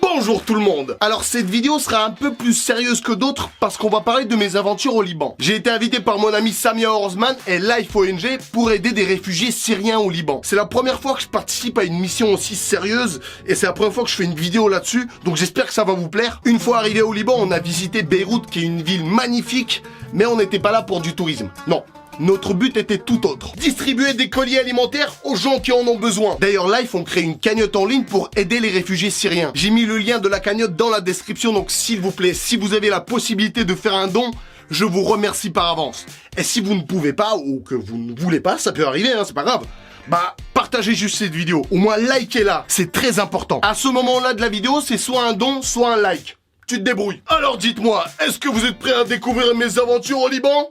Bonjour tout le monde. Alors cette vidéo sera un peu plus sérieuse que d'autres parce qu'on va parler de mes aventures au Liban. J'ai été invité par mon ami Samia Orzman et Life ONG pour aider des réfugiés syriens au Liban. C'est la première fois que je participe à une mission aussi sérieuse et c'est la première fois que je fais une vidéo là-dessus, donc j'espère que ça va vous plaire. Une fois arrivé au Liban, on a visité Beyrouth qui est une ville magnifique, mais on n'était pas là pour du tourisme. Non. Notre but était tout autre. Distribuer des colis alimentaires aux gens qui en ont besoin. D'ailleurs, Life ont créé une cagnotte en ligne pour aider les réfugiés syriens. J'ai mis le lien de la cagnotte dans la description, donc s'il vous plaît, si vous avez la possibilité de faire un don, je vous remercie par avance. Et si vous ne pouvez pas, ou que vous ne voulez pas, ça peut arriver, hein, c'est pas grave. Bah, partagez juste cette vidéo. Au moins, likez-la. C'est très important. À ce moment-là de la vidéo, c'est soit un don, soit un like. Tu te débrouilles. Alors dites-moi, est-ce que vous êtes prêts à découvrir mes aventures au Liban ?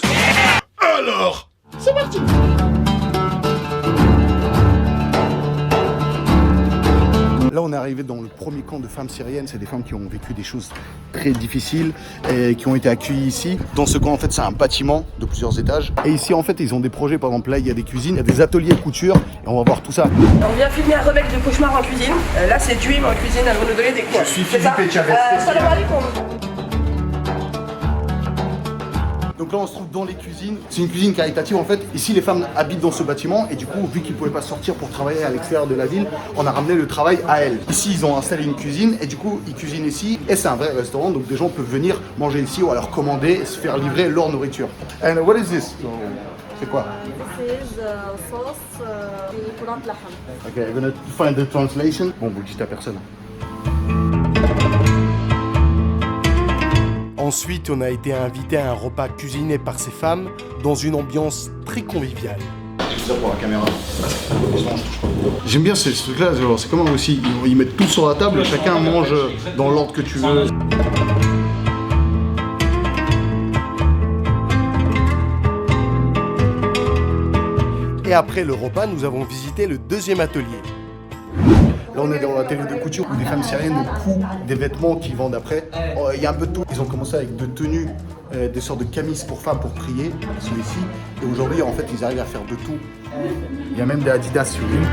Alors, c'est parti! Là, on est arrivé dans le premier camp de femmes syriennes. C'est des femmes qui ont vécu des choses très difficiles et qui ont été accueillies ici. Dans ce camp, en fait, c'est un bâtiment de plusieurs étages. Et ici, en fait, ils ont des projets. Par exemple, là, il y a des cuisines, il y a des ateliers de couture. Et on va voir tout ça. On vient filmer un remake de Cauchemar en cuisine. Là, c'est Dream en cuisine. Elle va nous donner des cours. Je suis Philippe Chavez. Salam alaikum. Donc là, on se trouve dans les cuisines. C'est une cuisine caritative en fait. Ici, les femmes habitent dans ce bâtiment et du coup, vu qu'ils ne pouvaient pas sortir pour travailler à l'extérieur de la ville, on a ramené le travail à elles. Ici, ils ont installé une cuisine et du coup, ils cuisinent ici. Et c'est un vrai restaurant, donc des gens peuvent venir manger ici ou alors commander et se faire livrer leur nourriture. And what is this? C'est quoi? This is sauce بكرات لحم. Ok, I'm gonna find the translation. Bon, vous le dites à personne. Ensuite, on a été invité à un repas cuisiné par ces femmes dans une ambiance très conviviale. Ça pour la caméra. J'aime bien ce truc-là, c'est comment aussi, ils mettent tout sur la table, chacun mange dans l'ordre que tu veux. Et après le repas, nous avons visité le deuxième atelier. Là, on est dans l'atelier de couture où des femmes syriennes cousent des vêtements qu'ils vendent après. Il y a un peu de tout. Ils ont commencé avec de tenues, des sortes de camises pour femmes pour prier, qui sont ici. Et aujourd'hui, en fait, ils arrivent à faire de tout. Il y a même des Adidas sur une.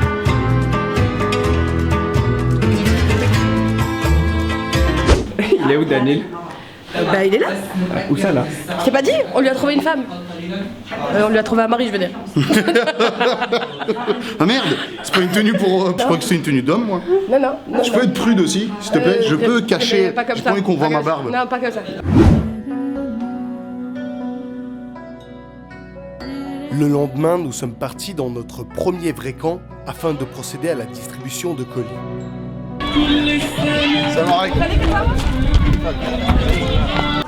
Il est où Daniel? Bah, il est là. Où ça là? Je t'ai pas dit? On lui a trouvé une femme. On lui a trouvé un mari, je veux dire. Ah merde, c'est pas une tenue pour... Je crois que c'est une tenue d'homme, moi. Non. Je peux être prude aussi, s'il te plaît. Je peux cacher... Pas comme J'ai ça. pas envie qu'on voit Pas ma comme- barbe. Non, pas comme ça. Le lendemain, nous sommes partis dans notre premier vrai camp afin de procéder à la distribution de colis. Salam alaikum.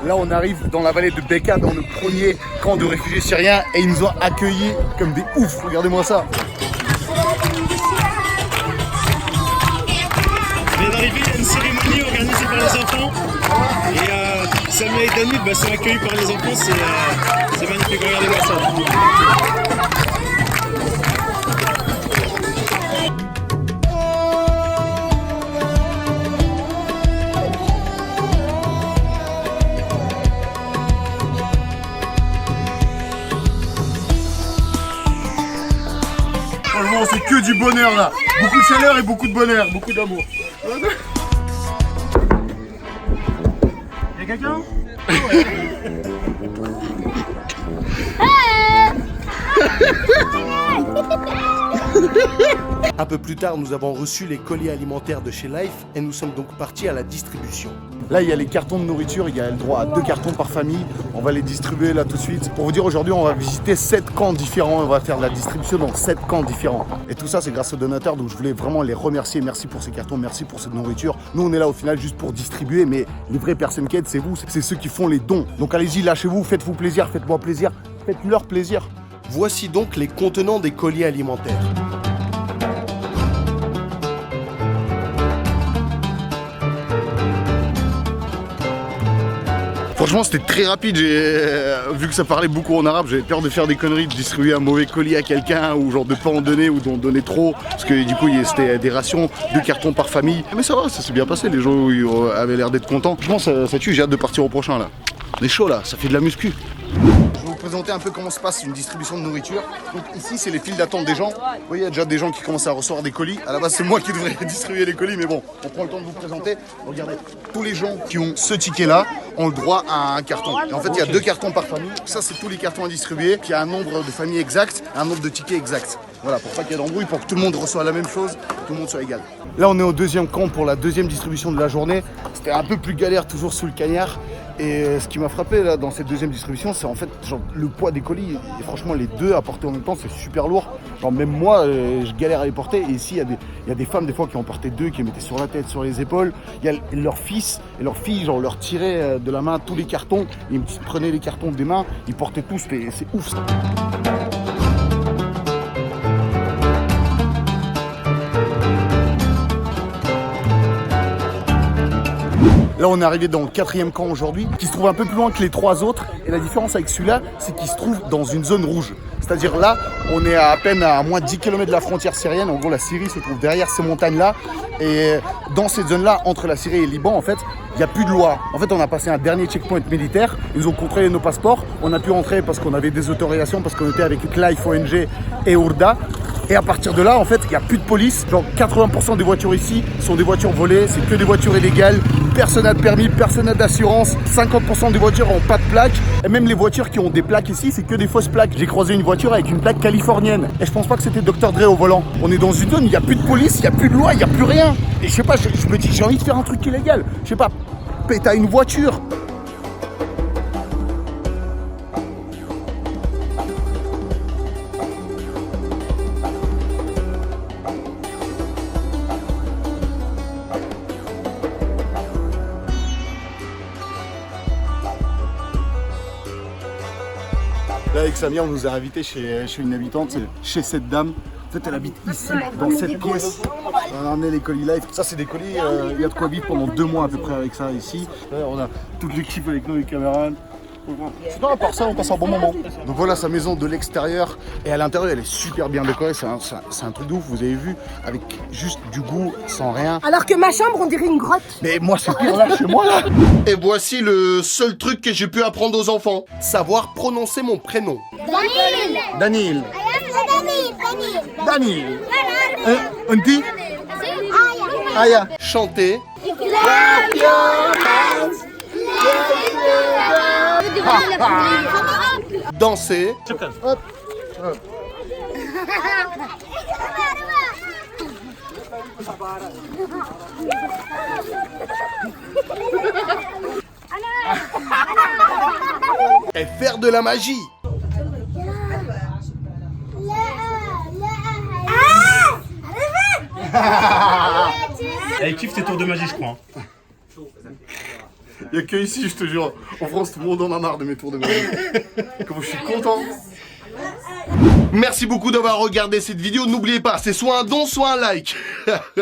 Là, on arrive dans la vallée de Beka, dans le premier camp de réfugiés syriens, et ils nous ont accueillis comme des oufs. Regardez-moi ça. On vient d'arriver, il y a une cérémonie organisée par les enfants. Et Samia et Daniel sont accueillis par les enfants, c'est magnifique, regardez-moi ça. Franchement, c'est que du bonheur là. Beaucoup de chaleur et beaucoup de bonheur, beaucoup d'amour. Y'a quelqu'un? Un peu plus tard, nous avons reçu les colis alimentaires de chez Life et nous sommes donc partis à la distribution. Là, il y a les cartons de nourriture, il y a le droit à 2 cartons par famille. On va les distribuer là tout de suite. Pour vous dire, aujourd'hui, on va visiter 7 camps différents. On va faire de la distribution dans 7 camps différents. Et tout ça, c'est grâce aux donateurs. Donc, je voulais vraiment les remercier. Merci pour ces cartons, merci pour cette nourriture. Nous, on est là au final juste pour distribuer. Mais les vraies personnes qui aident, c'est vous. C'est ceux qui font les dons. Donc, allez-y, lâchez-vous, faites-vous plaisir, faites-moi plaisir, faites-leur plaisir. Voici donc les contenants des colis alimentaires. Franchement, c'était très rapide. Vu que ça parlait beaucoup en arabe, j'avais peur de faire des conneries, de distribuer un mauvais colis à quelqu'un ou genre de pas en donner ou d'en donner trop. Parce que du coup, c'était des rations, 2 cartons par famille. Mais ça va, ça s'est bien passé. Les gens avaient l'air d'être contents. Franchement, ça tue. J'ai hâte de partir au prochain là. On est chaud là, ça fait de la muscu. Je vous présenter un peu comment se passe une distribution de nourriture. Donc ici, c'est les files d'attente des gens. Vous voyez, il y a déjà des gens qui commencent à recevoir des colis. À la base, c'est moi qui devrais distribuer les colis, mais bon, on prend le temps de vous présenter. Regardez, tous les gens qui ont ce ticket-là ont le droit à un carton. Et en fait, il y a 2 cartons par famille. Ça, c'est tous les cartons à distribuer. Puis il y a un nombre de familles exact, un nombre de tickets exact. Voilà, pour pas qu'il y ait d'embrouille, pour que tout le monde reçoive la même chose, tout le monde soit égal. Là, on est au 2e camp pour la 2e distribution de la journée. C'était un peu plus galère, toujours sous le cagnard. Et ce qui m'a frappé là dans cette 2e distribution, c'est en fait genre, le poids des colis. Et franchement, les 2 à porter en même temps, c'est super lourd. Genre même moi, je galère à les porter. Et ici, il y a des femmes des fois qui en portaient 2, qui les mettaient sur la tête, sur les épaules. Il y a leurs fils et leurs filles, genre leur tiraient de la main tous les cartons. Ils prenaient les cartons des mains, ils portaient tous. C'est ouf ça. Là, on est arrivé dans le 4e camp aujourd'hui, qui se trouve un peu plus loin que les 3 autres. Et la différence avec celui-là, c'est qu'il se trouve dans une zone rouge. C'est-à-dire là, on est à peine à moins de 10 km de la frontière syrienne. En gros, la Syrie se trouve derrière ces montagnes-là. Et dans cette zone-là, entre la Syrie et le Liban, en fait, il n'y a plus de loi. En fait, on a passé un dernier checkpoint militaire. Ils ont contrôlé nos passeports. On a pu rentrer parce qu'on avait des autorisations, parce qu'on était avec Life ONG et Ourda. Et à partir de là, en fait, il n'y a plus de police. Genre 80% des voitures ici sont des voitures volées. C'est que des voitures illégales. Personne n'a de permis, personne n'a d'assurance. 50% des voitures n'ont pas de plaque. Et même les voitures qui ont des plaques ici, c'est que des fausses plaques. J'ai croisé une voiture avec une plaque californienne. Et je pense pas que c'était Dr Dre au volant. On est dans une zone où il n'y a plus de police, il n'y a plus de loi, il n'y a plus rien. Et je sais pas, je me dis, j'ai envie de faire un truc illégal. Je sais pas, péter à une voiture. Là, avec Samia, on nous a invités chez une habitante, chez cette dame. En fait, elle habite ici, dans cette pièce. On a ramené les colis live. Ça, c'est des colis, il y a de quoi vivre pendant 2 mois à peu près avec ça ici. Là, on a toute l'équipe avec nous, les camarades. Sinon, à part ça, on passe un bon moment. Donc voilà sa maison de l'extérieur. Et à l'intérieur, elle est super bien décorée. C'est un truc de ouf, vous avez vu, avec juste du goût, sans rien. Alors que ma chambre, on dirait une grotte. Mais moi, c'est pire là, chez moi là. Et voici le seul truc que j'ai pu apprendre aux enfants. Savoir prononcer mon prénom. Daniel. Daniel. Auntie. Aya. Chanter. Danser. Et faire de la magie. Elle kiffe tes tours de magie, je crois. Il n'y a que ici, je te jure. En France, tout le monde en a marre de mes tours de magie. Comment je suis content. Merci beaucoup d'avoir regardé cette vidéo. N'oubliez pas, c'est soit un don, soit un like.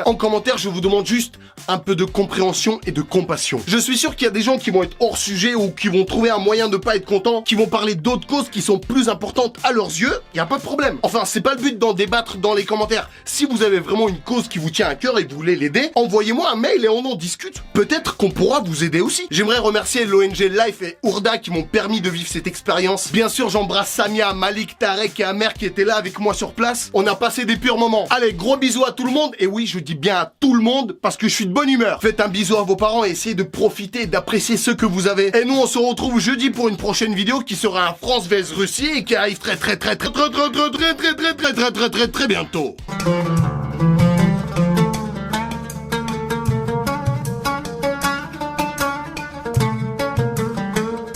En commentaire, je vous demande juste un peu de compréhension et de compassion. Je suis sûr qu'il y a des gens qui vont être hors sujet ou qui vont trouver un moyen de pas être contents, qui vont parler d'autres causes qui sont plus importantes à leurs yeux. Il n'y a pas de problème. Enfin, c'est pas le but d'en débattre dans les commentaires. Si vous avez vraiment une cause qui vous tient à cœur et que vous voulez l'aider, envoyez-moi un mail et on en discute. Peut-être qu'on pourra vous aider aussi. J'aimerais remercier l'ONG Life et Ourda qui m'ont permis de vivre cette expérience. Bien sûr, j'embrasse Samia, Malik, Tarek et Amer qui étaient là avec moi sur place. On a passé des purs moments. Allez, gros bisous à tout le monde. Et oui, je dis bien à tout le monde parce que je suis de bonne humeur. Faites un bisou à vos parents et essayez de profiter et d'apprécier ce que vous avez. Et nous, on se retrouve jeudi pour une prochaine vidéo qui sera un France vs Russie et qui arrive très bientôt.